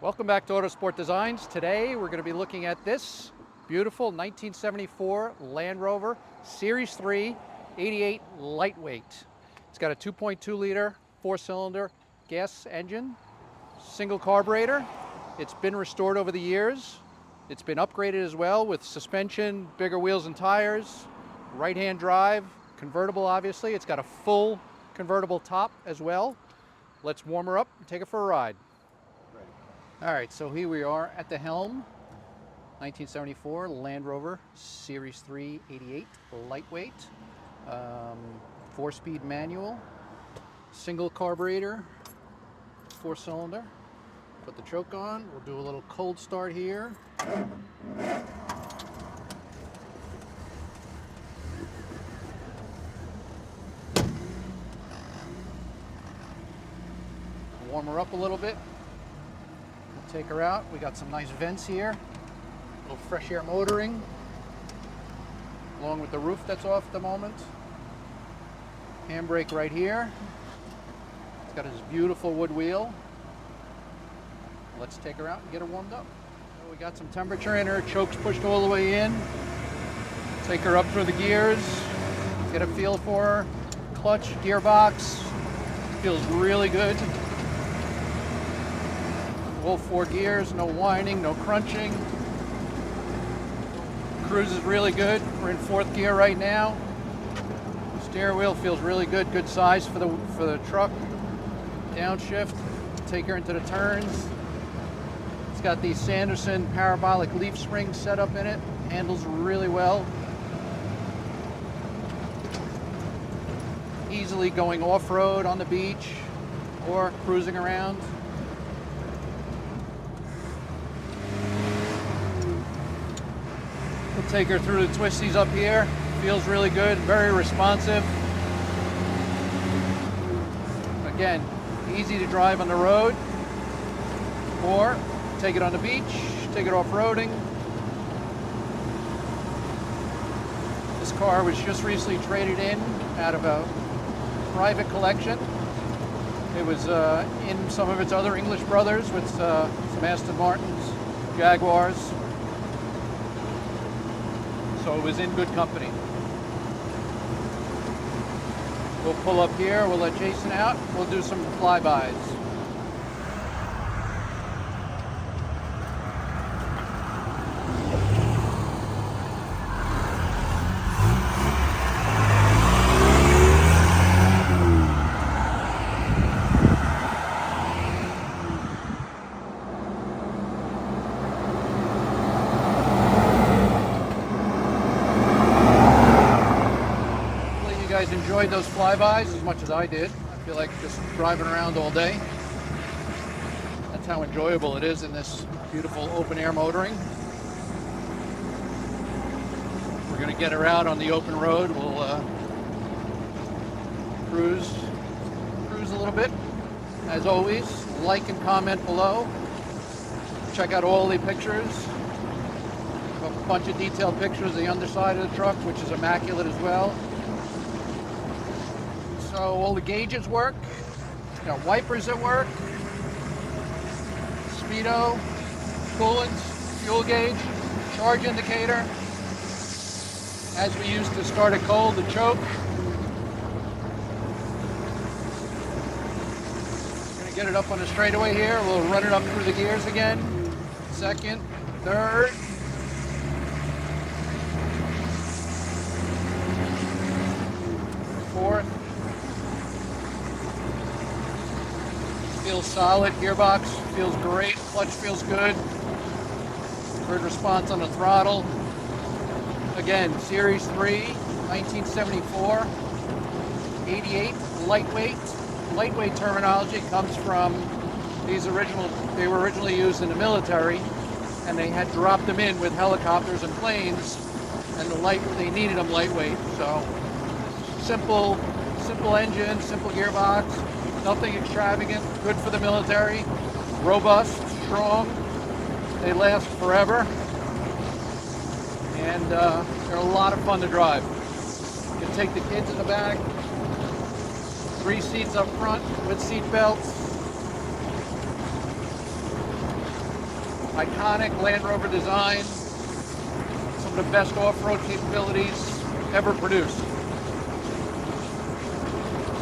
Welcome back to Autosport Designs. Today we're going to be looking at this beautiful 1974 Land Rover Series 3 88 lightweight. It's got a 2.2 liter 4-cylinder gas engine, single carburetor. It's been restored over the years. It's been upgraded as well with suspension, bigger wheels and tires, right-hand drive, convertible obviously. It's got a full convertible top as well. Let's warm her up and take it for a ride. All right, so here we are at the helm. 1974 Land Rover Series 3 88 lightweight, 4-speed manual, single carburetor, 4-cylinder. Put the choke on. We'll do a little cold start here. Warm her up a little bit. Take her out. We got some nice vents here, a little fresh air motoring, along with the roof that's off at the moment. Handbrake right here. It's got this beautiful wood wheel. Let's take her out and get her warmed up. So we got some temperature in her, choke's pushed all the way in. Take her up through the gears, get a feel for her. Clutch, gearbox, feels really good. All 4 gears, no whining, no crunching. Cruise is really good. We're in 4th gear right now. Steering wheel feels really good, good size for the truck. Downshift, take her into the turns. It's got these Sanderson parabolic leaf springs set up in it. Handles really well. Easily going off-road on the beach or cruising around. We'll take her through the twisties up here. Feels really good, very responsive. Again, easy to drive on the road, or take it on the beach, take it off-roading. This car was just recently traded in out of a private collection. It was in some of its other English brothers with some Aston Martins, Jaguars. So it was in good company. We'll pull up here, we'll let Jason out, we'll do some flybys. Enjoyed those flybys as much as I did. I feel like just driving around all day. That's how enjoyable it is in this beautiful open air motoring. We're going to get her out on the open road. We'll cruise a little bit. As always, like and comment below. Check out all the pictures. A bunch of detailed pictures of the underside of the truck, which is immaculate as well. So all the gauges work, got wipers that work, speedo, coolant, fuel gauge, charge indicator. As we used to start it cold, the choke. Gonna get it up on the straightaway here. We'll run it up through the gears again. 2nd, 3rd. Fourth. Feels solid, gearbox feels great, clutch feels good. Good response on the throttle. Again, Series 3, 1974, 88, lightweight. Lightweight terminology comes from they were originally used in the military, and they had dropped them in with helicopters and planes, and they needed them lightweight. So simple engine, simple gearbox. Nothing extravagant, good for the military, robust, strong, they last forever, and they're a lot of fun to drive. You can take the kids in the back, 3 seats up front with seat belts. iconic Land Rover design, some of the best off-road capabilities ever produced.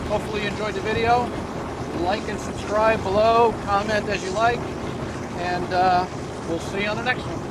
Hopefully you enjoyed the video. Like and subscribe below, comment as you like, and we'll see you on the next one.